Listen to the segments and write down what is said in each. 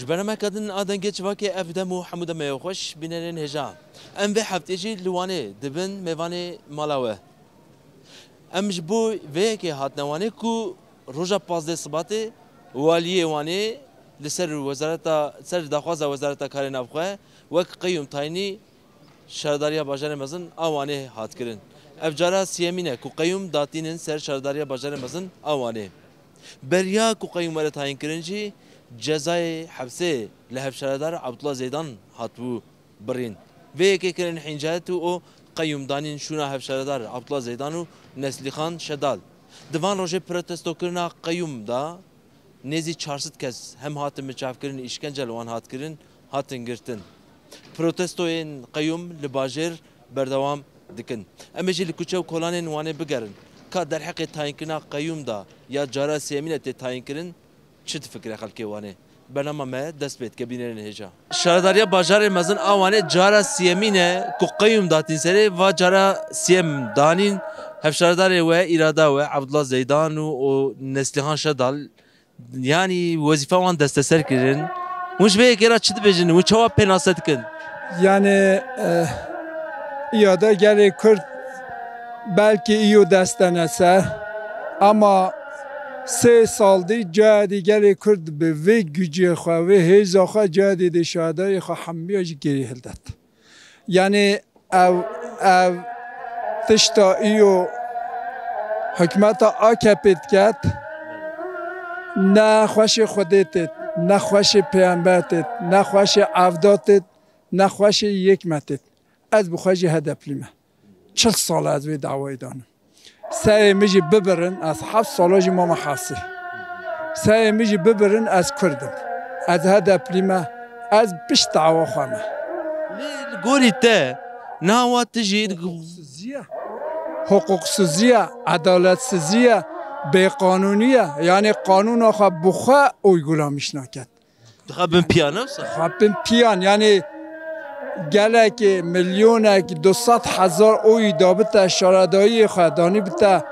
جبرنا كادن آدن جيت واقع أفدم وحمود ما يخش بيننا هجا أم في حفتيجي لواني دبن ميواني مالاوه أم جبو فيك هات نواني كو رجع باز ده صباته واليه واني لسر وزارة سر دخواز وزارة كارين أفخه وك قيوم تايني شهرداريا باجر مزن آوانه هات كرن أفجارا سيامينه كو قيوم داتينن سر شهرداريا باجر مزن آوانه بريا كو قيوم ولا تاين كرنجي جزای حبسه لهف شهردار عبدالله زیدان هاتبو برین و که کرن حنجات او قیوم دانین شونا هف شهردار عبدالله زیدان و نسلی خان شدال دوان روژه پروتستو کرنا قیوم دا نزی 400 کس هم هاتن مچاف کرن işkence لوان هات کرن هاتن گرتن پروتستوین قیوم لباجر بردوام دکن اما جل کوچه و کلانین وانه بگرن که در حق تاین کرنا قیوم دا یا جارا سیمینه تاین کرن چت فکر خلکی وانه برنامه ما دست بید که بینرین هجا شهرداری باجار مزن آوانه جارا سیمینه که قیوم داتین سری و جارا سیم دانین هف شهرداری و اراده و عبدالله زیدان و نسلیخان شدال yani وظیفه وان دست سر کردن مش به که را چت بجن و چواب پناست کن yani iade geri Kürt belki iyi desten eser ama 3 سالدی جا دیگری کرد به وی گوجه خواه و هیزا خواه جا دیده شهدای خواه همیاج گری هلدد یعنی او تشتا ایو حکمت آکپید کد نه خوش خودتت نه خوش پیامبرتت نه خوش عفداتت نه خوش یکمتت از بخواهی هدف لیمه 40 سال از وی دعوی دانم سعی میجی ببرن از 7 سالاج ما محاصی سعی میجی ببرن از کردم از هدف لیمه از پیش دعوا خامه گوری ته نهوات تجید حقوق سوزیه عدالت سوزیه به قانونیه یعنی قانون آخه بخواه اوی گلامیش نکد خبن پیانو خبن پیان یعنی گله که میلیونه که 200,000 اوی دابط شهرداری خدانی بته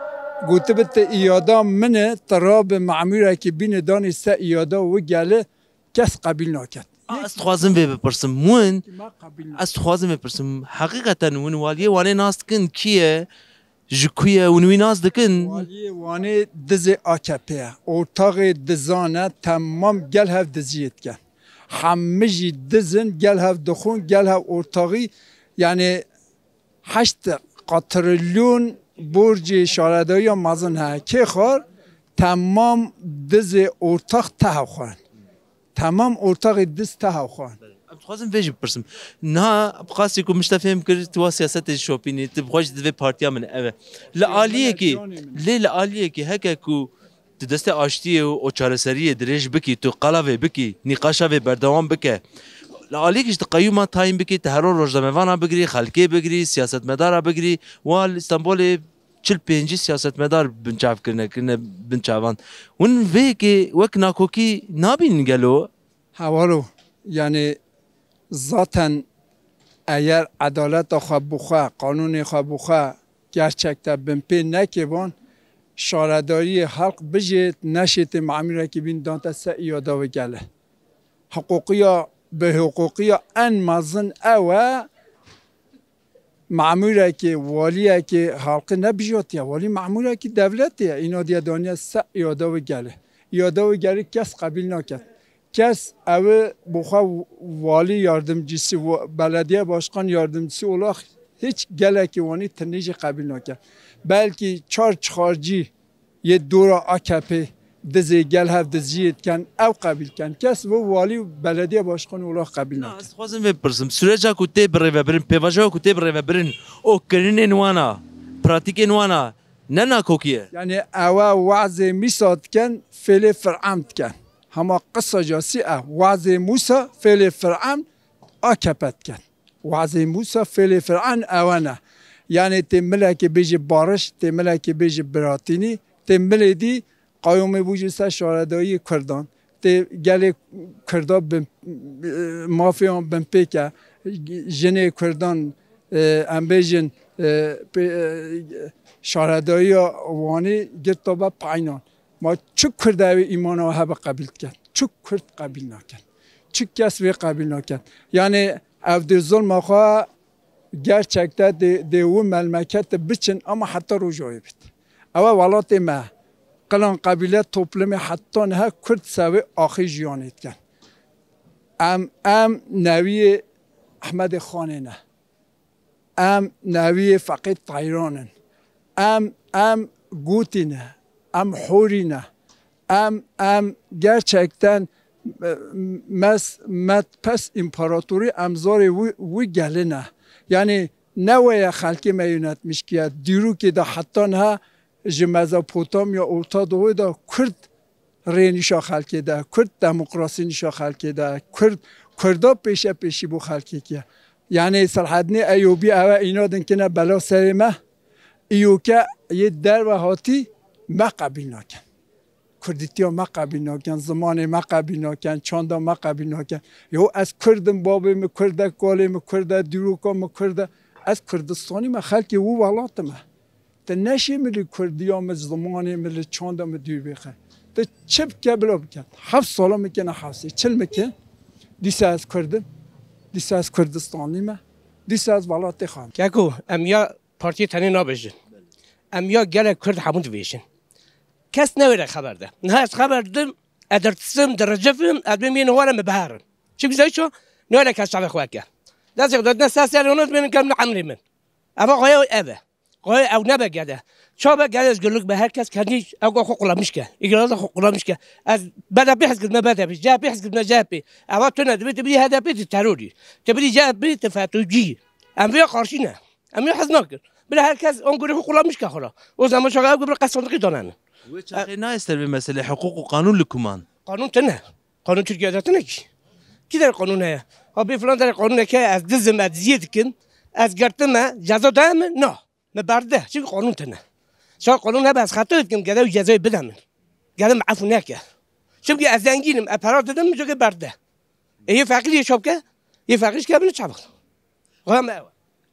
گوته بته ایادا منه تراب معموره که بین دانی سه ایادا و گله کس قبیل نکد از خوازم بپرسم مون از خوازم بپرسم حقیقتا ون والیه وانه ناست کن کیه جکویه ونوی ناست دکن والیه وانه دز آکپیه ارتاق دزانه تمام گل هف دزیت کن همه جی دزن گل هف دخون گل هف ارتاقی یعنی 8 قطرلیون برج شهرداری مازن ها که خور تمام دز ارتاق ته خوان تمام ارتاق دز ته خوان خواستم ویژ بپرسم نه بخواستی که مشتفهم کرد تو سیاست شوپینی تبغاش دوی پارتیا من اوه لعالیه کی لعالیه کی هکه کو تو دست آشتی و چارەسەری درێژ بکی تو قەڵاوێ بکی نیقاشاوێ بەردەوام بکە لە ئالیەکیش قەیوما تایم بکی تە هەرۆ ڕۆژنامەڤانە بگری خەڵکێ بگری سیاسەتمەدارە بگری وا ئیستانبولێ 45 سیاسەتمەدار بنچاوکردنە بنچاوان ون vêyekê wek nakokî nabînin gelo هوالو یعنی zaten eğer adalet xwe bixwe qanûnê xwe bixwe gerçekte bin pê nekevon شهرداری حق بجید نشید معمولی که بین دانت سه ایادا و گله حقوقیا به حقوقیا ان مزن اوه معمولی که والیه که حق نبیجاتیه والی معمولی که دولتیه اینا دیه دانیه سه ایادا و گله ایادا و گله کس قبیل نکرد کس اوه بخواه والی یاردمچisi بلدیه باشقان یاردمچisi اولاخ هیچ گله که وانی تنیج قبیل نکرد belki çar çıkarcı ye dora AKP dizi gel hev diziyet kan ev kabilken kes ve vali belediye başkanı olarak kabil naked. Az xwazim vepirsim süreca ku tê birêvebirin pêvajoya ku tê birêvebirin o kirinên wana pratikên wana ne nakokiye Yani eva wazê Mîsa dikin fêlê Fir'am dikin hema qisa sî ev wazê Musa fêlê Fir'am AKP dikin wazê Musa fêlê Fir'am ew ne yani temele ki beji barış, temele ki beji biratini, temele di kayome buji sa şaradayı Kürdan. Te gele Kürda ben mafya ben peke jene Kürdan ambejin şaradayı vani girtaba paynan. Ma çok Kürdavi imana hebe kabil ken, çok Kürt kabil naken. çi kes ve kabul nakin. Yani evde zulm akha gerçekte de o memleket biçin ama hatta rujoy bit. Ama vallahi ma kalan kabile toplumu hatta ne Kürt sevi axi jiyan etken. ام نوی احمد خانه ام نوی فقید طیرانن ام گوتینه ام حورینه ام gerçekten پس امپراتوری امزار وی گلنه یعنی نوی خلکی میونت میشکیه دیرو که ده حتی نه مزاپوتامیا اورتا دوی ده کرد رینیشا خلکی ده کرد دموکراسی نشا خلکی ده کردا پیشی بو خلکی که یعنی صلاحالدین ایوبی اوه اینا دن کنه بلا سرمه ایو که یه در و هاتی ما قبیل نکن کردیتی ها ما قبیل نکن زمان ما قبیل نکن چاندا ما قبیل نکن یو از کردم بابی می کرده کالی می کرده دیروکا می کرده از کردستانی ما خلکی او ولاتمه تا نشی ملی کردی ها می زمانی ملی چاندا می دوی بخیر ده چه بکه بلا بکن 7 ساله میکنه حفظی چل میکن دیسه از کردم دیسه از کردستانی ما دیسه از ولات خان که کو امیا پارتی تنی نابجن امیا گله کرد همون دویشن کس نویره خبر ده نه از خبر دم ادرتسم درجفم ادم مین وارم بهارن چی بیزای چو نویره کس شب خواه که دست یک دادن ساسی اونات من کم نعمری من اما قوی اوه قوی او نبگده چه بگه از گلوک به هر کس کنی او خو قلمش که ایگراز خو قلمش که از بدا بحث قد ما بدا بی جا بحث قد ما جا بی اما تو ندبی تبی هذا بی تروری تبی جا بی تفاتوجی ام بیا قارشینه ام بیا حزم نکر بلا هر کس اون گروه خو قلمش که خورا و زمان شغال قبل قصندقی دانن و چه نایستر به مسئله حقوق و قانون لکومان قانون تنه قانون ترکیه داتنه کی در قانونه ها بی فلان در قانونه که از دزم از زیاد کن از گرتمه جزا دام نه مبرده چی قانون تنه شو قانون هبه از خطا کم گده و جزای بدم گده معفو نکه چون که از زنگینم اپرات دادم میشه که برده یه فقیری شب که یه فقیرش که بینه چابق غام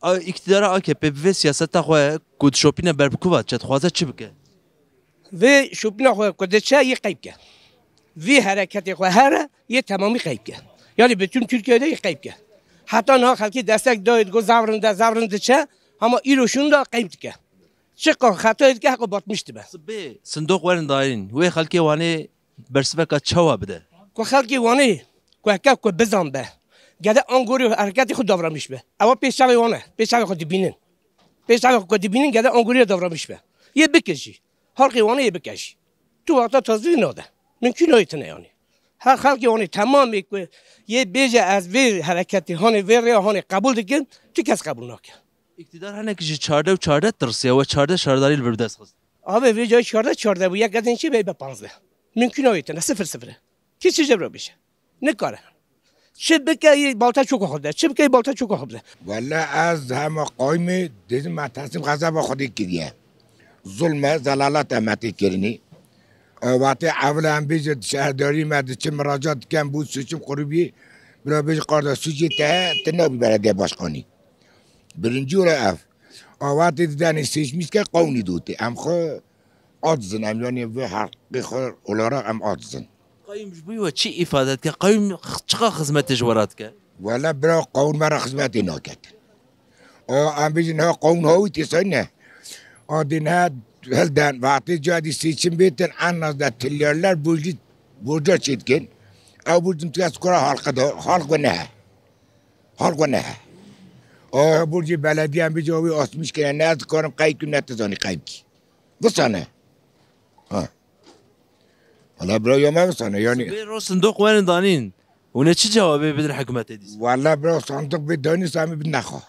اقتدار AKP ve siyaseta xwe ku şopîne berbikova çet xwaze çi bike ve şopîna xwe ku de çe yê qeyb ke ve hareketê xwe here yê temamî qeyb ke yani bütün Türkiye'de yê qeyb ke hatta na xelkî destek dayet go zavrın de çe ama îro şunu da qeyb dike چقدر خطایی که حق باطمیشتی به. صندوق ورن دارین. وی خالکی وانی برسبک چوا بده. کو خالکی وانی کو هک کو بزن به. گده آنگوری حرکتی خود داورمیش به. اما پیشاوی وانه. پیشاوی خود بینن. پیشاوی خود بینن گده آنگوری داورمیش به. یه بکشی. خالکی وانی یه بکشی. تو وقتا تازه ناده. ممکن نیست نه یعنی. هر خالکی وانی تمامی که یه بیجه از وی حرکتی هانی وی ریا هانی قبول دیگه تو کس قبول نکه. İktidar hani kişi çarda tırsıya ve çarda şardarıyla bir ders kız. Abi bir cay çarda bu ya kadın şey bey bepanızdı. Mümkün oydu ne 0-0. Hiç cebra bir şey. Ne kare. Şebeke balta çok oldu. Şebeke balta çok oldu. Vallahi az hem قایمی dedim matasim غضب خودی کیه. ظلم زلالت امتی کردنی. وقتی اولا هم بیشتر شهرداری مد چه مراجعات کم بود سوچم قربی برای بیش قرار سوچی تنابی بلده باشکانی. birinci olarak avati dedeni seçmiş ki kavni dote. Am xo adzın am yani ve hakkı xo olarak am adzın. Kayım bu ve çi ifade et ki kayım çıka hizmet ejvarat ki. Valla bira kavun mara hizmeti naket. O am bizim ha kavun havi tisane. O din ha helden vakti jadi seçim biten annazda tilyarlar burcu çetken. Av burcum tiyas kura halk ve neha. Halk ve neha. برج بلدی هم به جایی آسمیش کنه نه از کارم قیب کنم نتزانی قیب کی بسانه حالا برای ما بسانه یعنی به صندوق ورن دانین اونه چی جوابه بدن حکومت دیس والله برای صندوق بدانی سامی بد نخوا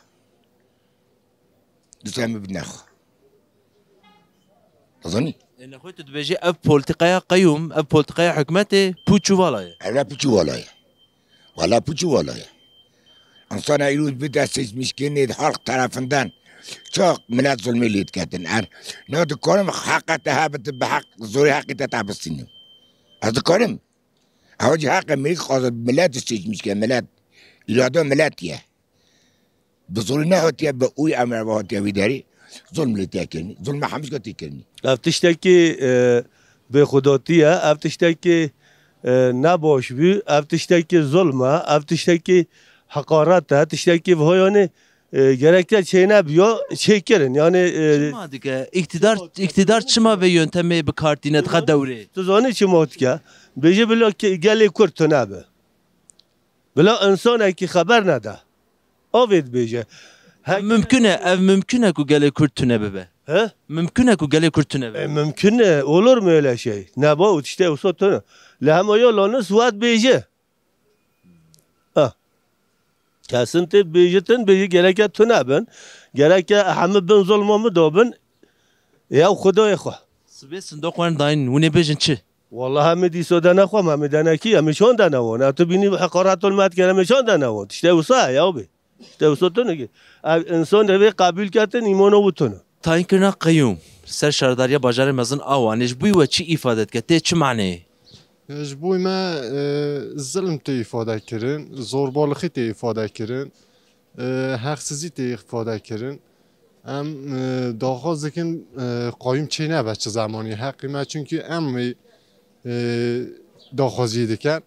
سامی بد نخوا تزانی این خوی تو بجی اب پولتقای قیوم اب پولتقای حکومت پوچو والایه اولا پوچو والایه والا پوچو والایه انسان ایروز به دست seçmiş ki halk tarafından çok millet zulmü etkedin. Ne diyorum hakikate habet be hak zori hakikate tabsinin. Az diyorum. Avcı hakkı millet seçmiş ki millet irade millet ye. Bu zulmü hatiye be uy emir ve hatiye vidari zulmü tekeni. Zulmü hamiş ki tekeni. افتشته که به خداتیه افتشته که نباش بی اف تشتکی ظلمه اف تشتکی حقارته تشتکی وهایانه gerekler şeyine biyo çekirin yani Çima dike iktidar çima ve yöntemi bir kartine tka devre. tuzani çimot ke beji bilo geli kurtuna be bilo insan ki haber ne da avid beji Mümküne ku gele kurtune bebe. he Mümküne ku gele kurtune be. mümkün olur mu öyle şey ne bu işte usatını lehma yolunu suat beji kesinti bejitin beji gereke tuna ben gereke hamı ben zulmümü dobun ya Khuda ekho Sbe sindok wan dain wune bejin çi. والله هم دي سودا نخوا هم دنا كي هم شلون دنا ونا تبيني حقارات المات كلام شلون دنا ونا تشتي وصا يا ابي تشتي وصتونه انسان ده قابل كاتن ایمانو بتونه Tayin kirna qayyum. Ser şardariya bajarı mezin awanej bu ve çi ifade etke te çi mane? ji bo me zilm tê îfade kirin, zorbalixî tê îfade kirin, heqsizî tê îfade kirin. Em daxwaz dikin qayyum çê nebe çi zemanî heqî me çünkü em wê daxwaziyê dikin.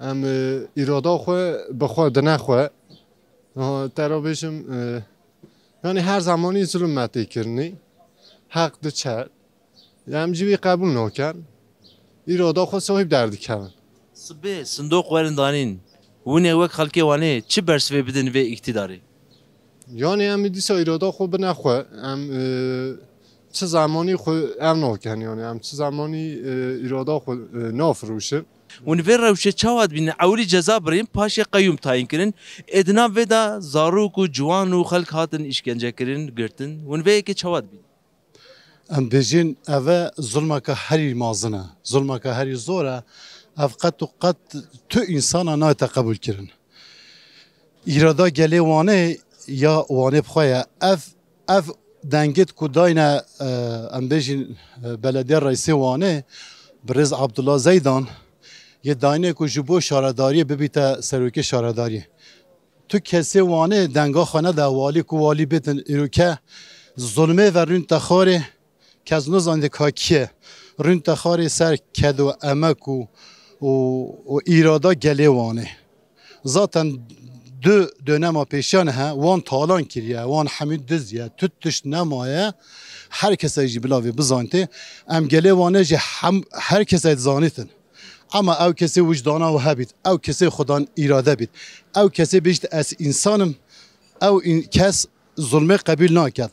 Em îrada xwe bi xwe dinaxwe. Te ra bêjim yani her zemanî zulm me tê kirinî. Heq diçe. Em jî wê qebûl nakin. İrada xwe sahib derdikevin. Sbe sindok wan danin. Wune wek xalkê wane çi bersve bidin ve iktidarı. Yani em dîsa îrada xwe binaxwe em çi zemanî xwe ev nakin yani em çi zemanî îrada xwe nafirûşin. Wune ve rewşe çawad bin awli ceza birin paşê qayyum tayin kirin. Edna ve da zarok û ciwan û xelk hatin işkence kirin girtin. Wune ve yekê çawad bin. ام بجین اوه ظلمه که هری مازنه ظلمه که هری زوره اف قط و قط تو انسان نه تقبل کرن ایرادا گلی وانه یا وانه بخواه اف دنگت کداینه ام بجین بلدیه رئیسی وانه برز عبدالله زیدان یه داینه که جبو شارداری ببیته سروکی شارداری تو کسی وانه دنگا خانه ده والی که والی بیتن ایروکه ظلمه و رون تخاره کس نزانده که کیه رون تخاری سر کد و امک و ایرادا گلیوانه ذاتن دو دönema پیشانه ها وان تالان کریه وان حمید دزیه توتش نمایه هر کسی جی بلاوی بزانته ام گلیوانه جی هر کسی زانیتن اما او کسی وجدانه و هبید او کسی خدان ایراده بید او کسی بیشت از انسانم او کس ظلمه قبیل نکرد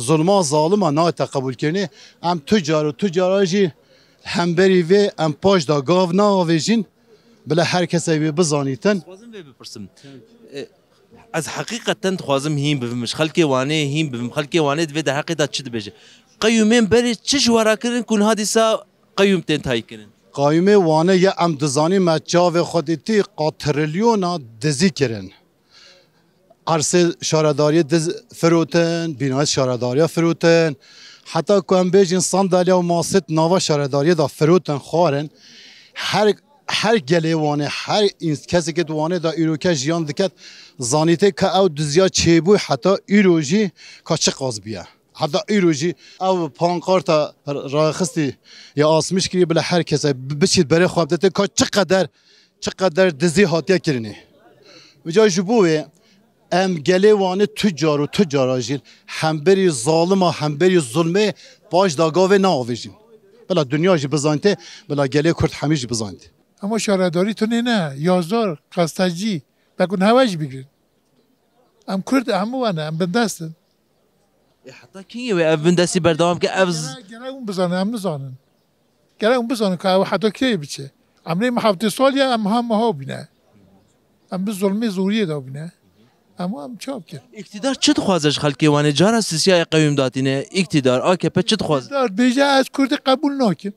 ظلما ظالما نه تقبل کنی ام تجار جی هم بری و ام پاش دا گاو نه آویجین بلا هر کسی بی بزانیتن خوازم ve bipirsim. Az hakikaten خوازم هیم bivim خلکی وانه هیم bivim خلکی وانه ve de hakikaten çi dibeje. Qayyumên beri çi jwara kirin kun hadisa qayyum tên tayin kirin. قایمه وانه یا ام دزانی مچاو خودتی قاتریلیونا دزی کرن عرصه شارداری دز فروتن بینای شارداری فروتن حتی که ام بیجین صندالیا و ماست نوا شارداری دا فروتن خارن هر گلی وانه هر کسی که وانه دا ایروکه جیان دکت زانیته که او دزیا چه بوی حتی ایروجی که چه قاز بیه حتی ایروجی او پانکارتا راخستی یا آسمش کری بله هر کسی بچید برای خواب دته که چقدر دزی هاتیه کرنی و جای جبوه ام گلی وانه تجار آجین هم بری ظالما هم بری ظلمه باش داگاوه نا آویجین بلا دنیا جی بزانته بلا گلی کرد همیش بزانته اما شارداری تو نه یازدار قستجی بکن هواج بگیرن ام کرد همو وانه ام بندستن حتی کیه و evin desti berdawam ki ev گره اون بزانه ام نزانن گره اون بزانه که حتی کی بچه امری محافظ سال یا ام هم ها بینه ام به ظلم زوریه دا بینه اما هم چاپ کرد iktidar çi dixwazej xelkê wane cara siyasaya qayyum datîne iktidar AKP çi dixwaz دار بیجه از کرد قبول نکن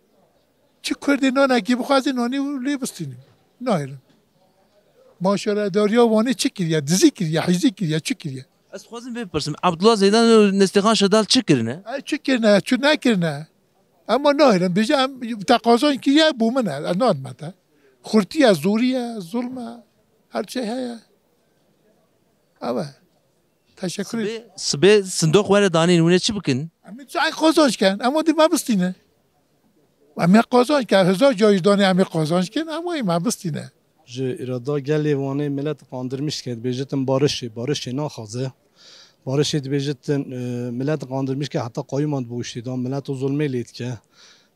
چی کردی نانکی بخوازی نانی و لی بستینیم نایرن ما شارداری وانه چی کریه دزی کریه حیزی کریه چی کریه ez dixwazim vê bipirsim Abdullah Zeydan û Neslihan Şedal çi kirine چی کرنه چی نکرنه اما نایرن بیجه ام تقاضا کریه بومنه نادمته خورتیه زوریه ظلمه هر چی هیا اوه تشکر sibê sindok were danîn hûn ê çi bikin اما چای قازاش کن اما دی ما بستینه امی قازان که هزار جایدانی امی قازانش کن اما این مبستینه ji irada gelê wanê millet qandırmış ki dibêjitin barişê naxwaze. Barişê dibêjitin millet qandırmış ki heta qayûman dibûştî da millet û zulmê lê dike.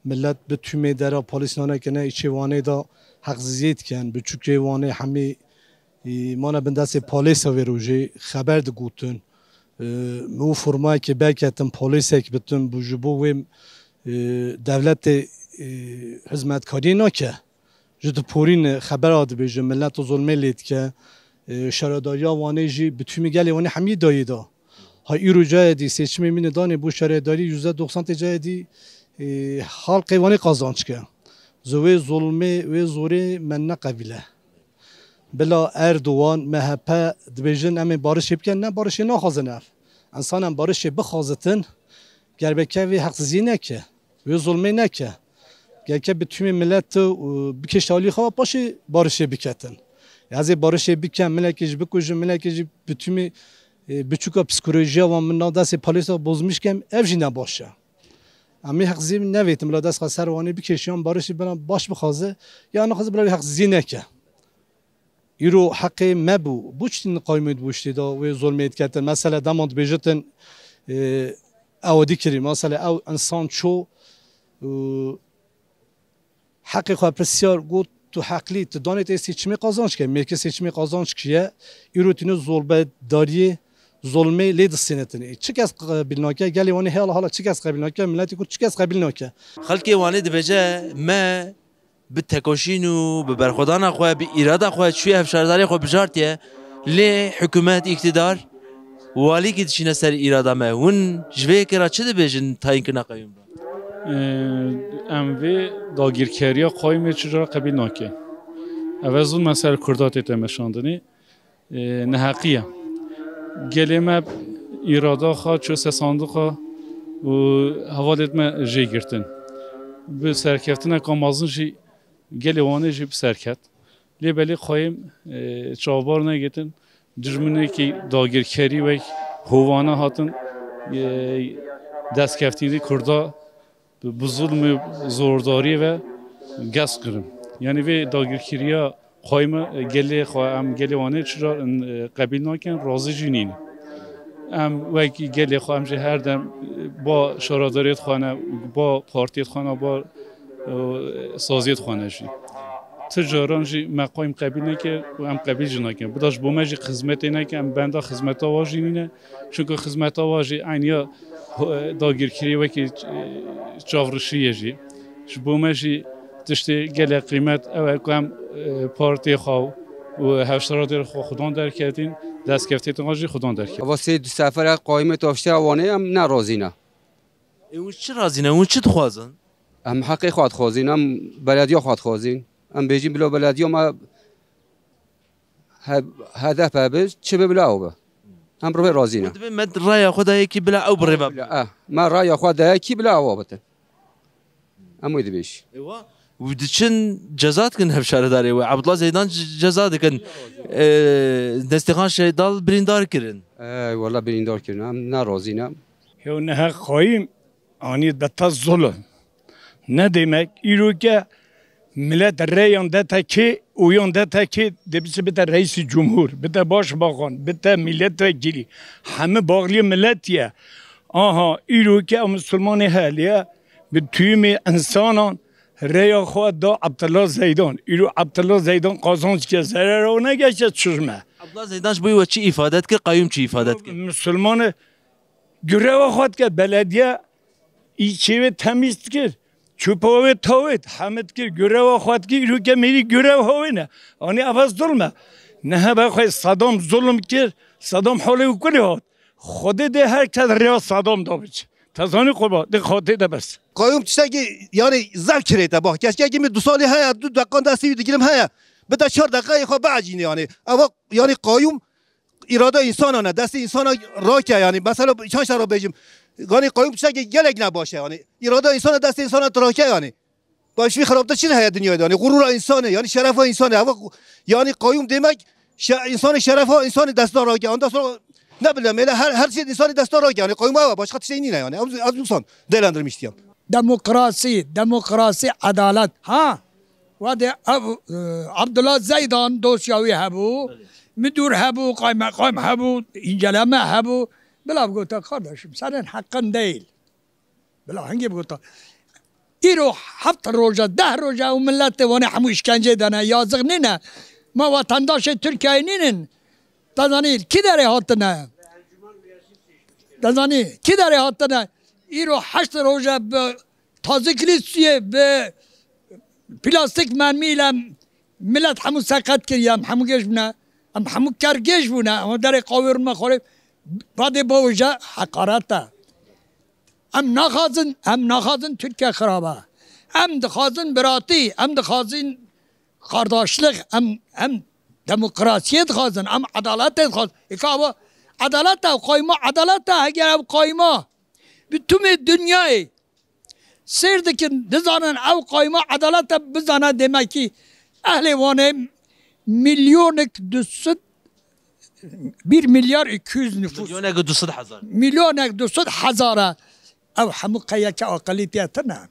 Millet bi tümê dera polîs nanekine içê wanê da heqzîziyê dikin. Bi çûkê wanê hemî mana bin destê polîsa vê rojê xeber digotin. Û formayekê berketin polîsek bitin bu ji bo wê devletê hizmetkariyê nake. Ji porîn xebera dibêje millet û zulmê lê dike şaredariya wanê jî bi tümî gelê wanê hemî dayê da. Ha îro cayê dî seçimê min danê bû şaredarî %90 cayê dî halkê wanê qazanç ke. Ji wê zulmê wê zorê me neqebîle. Bila Erdogan MHP dibêjin em ê barişê bikin ne barişê naxwazin ev. Ensanan barişê bixwazitin gerbekevê heqsizî neke wê zulmê neke. Gelke bi tümê millet bikeşt alî xwe paşê barişê biketin. Ezê barişê bikin milekê jî bikujin milekê jî bi tümî biçûka psikolojiya wan min nav destê polîsa bozmişkem ev jî ne baş e. Em ê heqsizî nevêtin bila dest xwe ser wanê bikeşiyan barişê bina baş bixwaze ya naxwaze bila wê heqsizî neke. Îro heqê me bû bû çîtin qaymê dibûştî da wê zulmê diketin. Mesela deman dibêjitin ew dikirî mesela ew insan çû حقی خواه پرسیار گفت تو حقلی تو دانت seçimi kazanç که merkez seçimi kazanç kiye ürütünü zulbe dariye zulme led senetini çıkas bilnake geli onu hala çıkas kabilnake milleti ku çıkas kabilnake خلکی وانه دبجه ما به تکاشین و به برخودان خواه به ایراد خواه چوی هفشارداری خواه بجارتیه لی حکومت اقتدار والی که دشینه سر ایرادا ما هون جوه کرا چه دبجن تاین کنه قیم ام وی داگیرکاری قایم چرا قبیل ناکه اوازون مسئله کردات تمشاندنی نهقیه گلمه ایرادا خواه چو سه صندوق و حوالت ما جی گرتن به سرکفتن کامازن جی گلوانه جی به سرکت لی بلی قایم چابار نگتن درمونه که داگیرکاری و هوانه هاتن دست کفتینی کردا bu zulmü zordari ve gaz kırım. Yani ve dagirkiriya koyma gele koyam gele vane çıra kabil naken razı cinin. Am ve gele koyam je her dem ba şaradariyet xana ba partiyet xana ba saziyet xana ji. Ticaran ji maqam kabil nake am kabil jinaken. Budaş bu maji hizmet nake benda hizmeta vajinine. Çünkü hizmeta vaji aynı داگیرکاری وکی چاورشیه جی شبومه جی تشتی گله قیمت اول کم پارتی خواو و هشتاد در خودان در کردین دست کفتید آنجی خودان در کرد. واسه سفر قایمه تافته وانه هم نرازینه. اون چه رازینه؟ اون چه خوازن؟ هم حقی خواد خوازین هم بلدیا خواد خوازین هم بیجیم بلا بلدیا ما هدف ببز چه ببلا او به هم رو رازینه. مد رای خدایی کی بلا او بره باب. ما رای خدایی کی بلا او بته. هم ويد بيش. ايوه ودشن جزات كن هفشار داري وعبد الله زيدان جزات كن دستخان شيدال بريندار كرن. اي والله بريندار كرن هم نارازینه. هو نه قایم آنی دتا ظلم. نه demek ایروکه ملت رایان دتا کی اویان دتا کی دبیس بتا رئیس جمهور بتا باش باقان بتا ملت وکیلی همه باقلی ملتیه آها ایروکه مسلمان حالیه به تویم انسانان ریا خود دا عبدالله زیدان ایرو عبدالله زیدان قازانج که ضرر رو نگشت چشمه عبدالله زیدانش بوی و چی افادت که قایم چی افادت که مسلمان گره و خود که بلدیه ایچه تمیز کرد چوپاوی تاوید حمد کر گره و خود که ایرو که میری گره و هاوینه آنی عوض ظلمه نه بخواه صدام ظلم کرد صدام حالی و کلی هات خود ده هر کس ریا صدام دا بچه تزانی قربا ده خاطر ده بس قایم چیزی که یعنی زب کریته با کسی که می 2 سالی هیا 2 دقیقه دستی دیگرم هیا بده 4 دقیقه خو بعجینه یعنی اما یعنی قایم اراده انسانانه دست انسان را که یعنی مثلا چند تا رو بگیم یعنی قایم چیزی که گلگ نباشه یعنی اراده انسان دست انسان تراکه یعنی باش می خرابته چی هیا دنیا یعنی غرور انسانه یعنی شرف انسانه یعنی قایم demek انسان شرف انسان دستار را که آن دست ne bileyim öyle her şey insan destara yani koyma başka şey değil yani az insan değerlendirmiştim. دموکراسی عدالت ها و ده عبدالله زیدان دوسیاوی هبو مدور هبو قایم هبو اینجلمه هبو بلا بگوتا کارداشم سرن حقا دیل بلا هنگی بگوتا ایرو 7 روزه 10 روزه و ملت وانه همو اشکنجه دانه یازق نینه ما وطنداش ترکیه نینن دازانید کی داره هاتنه دازانید کی داره هاتنه ایرو 8 روزه به تازه کلیسیه به پلاستیک مرمیلم ملت همو سقط کریم همو گش بونه همو کرگش بونه همو در قاوی رو مخوره بعد با وجه حقارته هم نخوازن ترکیه خرابه هم دخوازن براتی هم دخوازن خارداشلق هم دموکراسی دخوازن هم عدالت دخوازن اکا عدالت و قایما عدالت اگر او قایما به توم دنیای سیر دکن دزانن او قایما عدالت بزانه دمکی اهل وانه 1 میلیارد 200 نفوس میلیون 200 هزار او همو قیاک اقلیتیتنا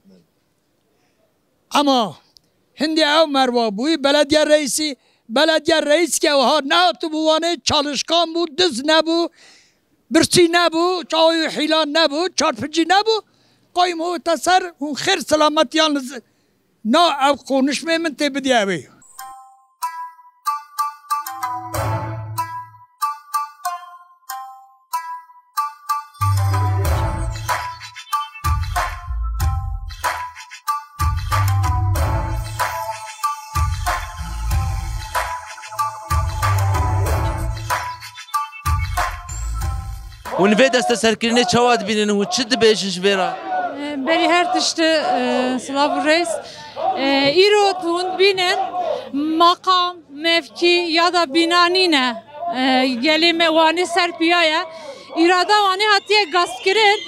اما هندی او مروابوی بلدیه رئیس که اوها نه تو بوانه چالشکان بود دز نبو برسی نبو چاوی حیلان نبو چارپجی نبو قایم هو تسر اون خیر سلامتیان نه او قونش من تبدی اوی ونفي دست سركريني چواد بينن هو چد بيشش بيرا بري هر تشت سلاف الرئيس ايرو تون بينن مقام مفكي يادا بينانينه گلی موانی سر پیایا اراده وانی هاتیه گاز کرد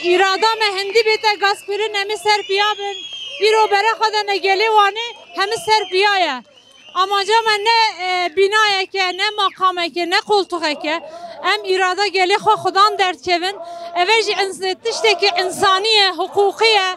اراده مهندی بیت گاز کرد نمی سر پیا بن ایرو بره خدا نگلی وانی همه سر پیایا اما جا من نه بینایه که نه مقامه که نه قلتوخه که ام اراده گلی خودان درد کبن اوش تشتی که انسانیه حقوقیه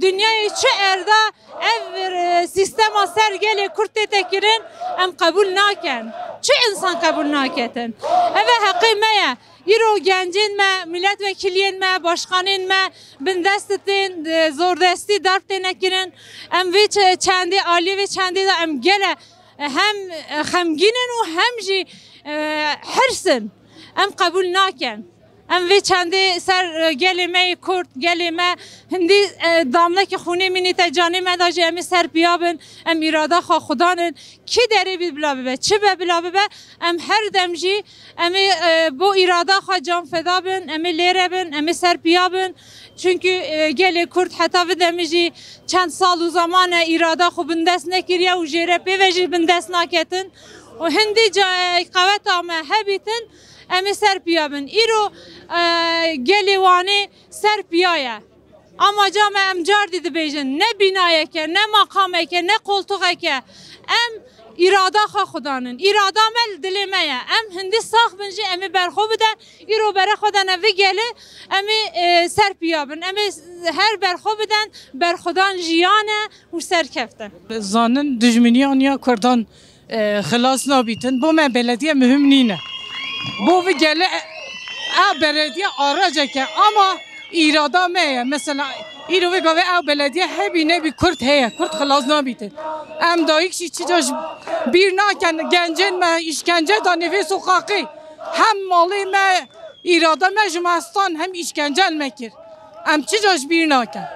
دنیای چه ارده اف سیستم سر گلی کرتی تکرین ام قبول ناکن چه انسان قبول ناکتن اوه حقی مایه ایرو گنجین ما ملت وکیلین ما باشخانین ما بندستتین زوردستی درب تنکرین ام وی چندی عالی و چندی دا ام گله هم خمگینن و هم جی حرسن ام قبول ناکن ام وی چندی سر گلی ما کرد گلی ما هندی دامنه که خونه منی تجانی ما داجی امی سر بیابن ام اراده خوا خدانن کی داری بید بلا ببه چه به بلا ببه ام هر دمجی امی بو اراده خوا جان فدا بن امی لیره بن امی سر بیابن çünkü geli Kürt hatta ve demici çend sal u zaman irada xu bindes nekiriye u JRP ve jî bindes naketin o hindi qavet ama hebitin emi serpiya bin îro geli wani serpiyaya ama cam em car didi bêjin ne binayeke ne makameke ne koltuğeke em irada xwe xudanin irada mel dilê me ye em hindî sax bin jî em ê berxwe bidin îro bere xwe de nevî gelê em ê serpiya bin em ê her berxwe bidin berxwedan jiyan e û serkeftin zanin dijminiyan ya Kurdan xilas nabîtin bo me belediye mühim nîne bo vî gelê a belediye araceke ama irada me ye mesela îro vê gavê ew belediye hebî nebî Kurd heye Kurd xilas nabîtin em dayîk jî çica bir naken gencên me işkence da nivê soqaqî hem malê me îrada me ji mestan hem işkencel me kir em çica ji bir naken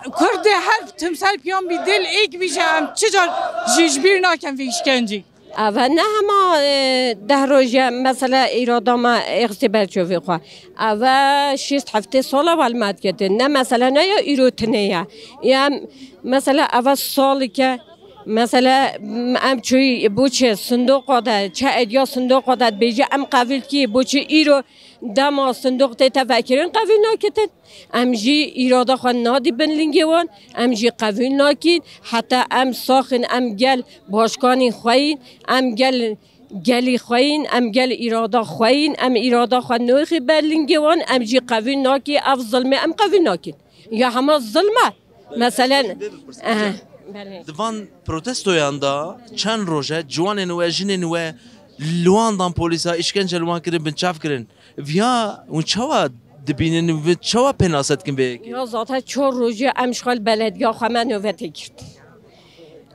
Kurdê her timsel piyan bî dil êk bîje em çica ji bir naken vê işkencî اول نه همه 10 روزه مثلا ایرادا ما اختبار چوی خوا اول 6-7 سال اول مد کرده نه مثلا نه یا ایروتنه یا مثلا اول سالی که مثلا ام چوی بوچه صندوق قاده چه ادیا صندوق قاده بیجه ام قبول کی بوچه ایرو دما صندوق تفکرین قبول نکتن ام جی ایرادا خو نادی بنلینگی وان ام جی قبول نکین حتی ام ساخن ام گل باشکانی خوین ام گل گلی خوین ام گل ایرادا خوین ام ایرادا خو نوخی برلینگوان ام جی قوی ناکی اف ظلمه ام قوی ناکین یا همه ظلمه مثلا دوان پروتستویان دا چند روزه جوان و جن و لوان دان پلیسا اشکنجه لوان کردن بنچاف کردن ویا اون چوا دبینن و چوا پناست کن به یا ذاته 4 روزه ام شغل بلدیا خو من نوبتی کرد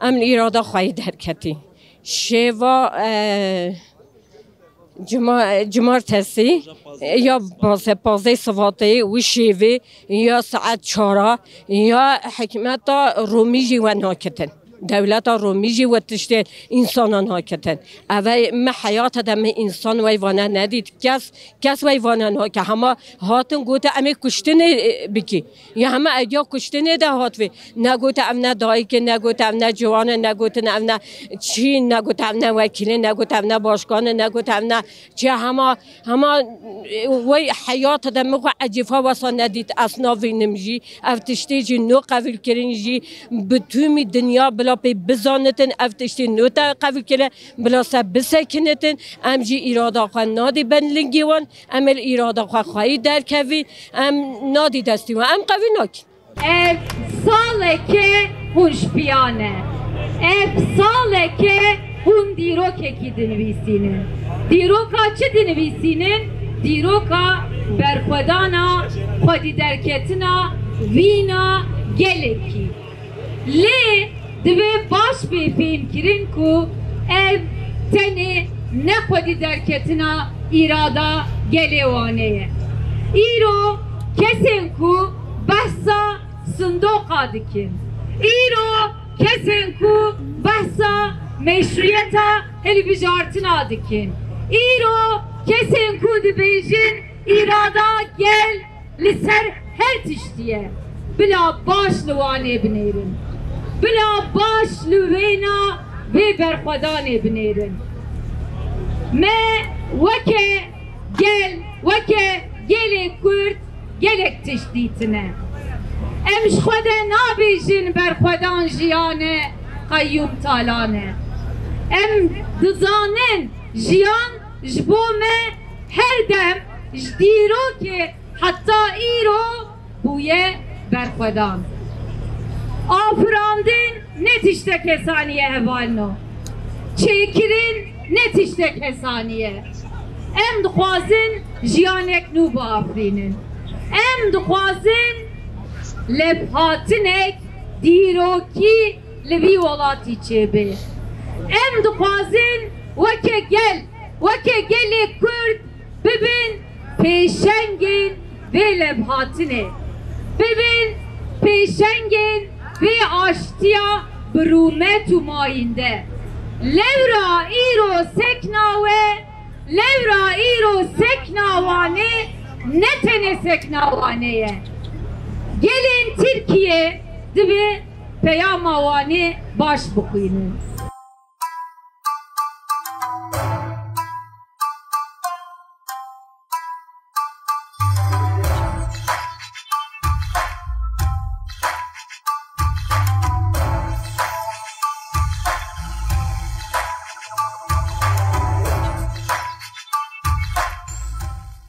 ام ایرادا خوی درکتی شوا جمارتسی یا پازه سواته و شیوه یا ساعت 4 یا حکمت رومیجی و ناکتن دولت رومیجی و تشت انسان ناکتن اوه ما حیات دم انسان ویوانه ندید کس ویوانه نا که همه هاتن گوته امی کشتن بکی یا همه اگه کشتن ده هاتوی نگوته امنا دایی که نگوته امنا جوانه نگوته امنا چی نگوته امنا وکیله نگوته امنا باشگانه نگوته امنا چی همه وی حیات دم و عجیفه واسه ندید اصنا وینمجی افتشتی جی نو قبول کرنجی بتومی دنیا بلا پی بزانتن افتشتی نوتا قبول کنه بلا سب بسکنتن ام جی ایرادا خواه نادی بنلنگیوان ام ایرادا خواه خواهی درکوی ام نادی دستیوان ام قوی ناکن ساله که هونش پیانه ساله که هون دیروکه کی دنویسینه دیروکا چه دنویسینه دیروکا برخودانا خودی درکتنا وینا گلکی لی دوی باش به فیلم کرین کو تنی نخودی درکتنا ایرادا گلیوانه ایرو کسین کو بحثا صندوقا دکن ایرو کسین کو بحثا مشروعیتا هلی بجارتنا دکن ایرو کسین کو دبیجین ایرادا گل لسر هر تشتیه بلا باش لوانه بنیرن بلا باش لوینا و برخودانه بنیرن ما وکه گل کرد گلک تشتیتنه امش خوده نابیجین برخودان جیانه قیوم تالانه ام دزانن جیان جبومه هر دم جدیرو که حتی ایرو بویه برخودان آفراندن نتیشته کسانیه هوالنو چیکرین نتیشته کسانیه ام دخوازن جیانک نو با آفرینن ام دخوازن لبهاتنک دیروکی لبی ولاتی چه به ام دخوازن وکه گل کرد ببین پیشنگین و لبهاتنه ببین پیشنگین و آشتیا برومه تو ماینده لورا ایرو سکناوانه نتنه سکناوانه gelin Türkiye dibe peyamavani baş bukuyunun.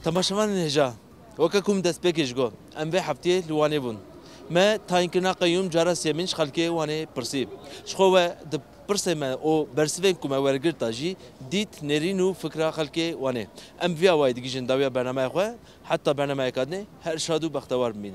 تماشامان هجا وكاكم دست بيكيش جو ام في حفتي لواني بون ما تاينكنا قيوم جرس يمين خلكي واني برسيب شخوه د برسي ما او برسفين كما ورغرتا جي ديت نرينو فكره خلكي واني ام في وايد جيجن داويا برنامج خو حتى برنامج كادني هر شادو بختوار بين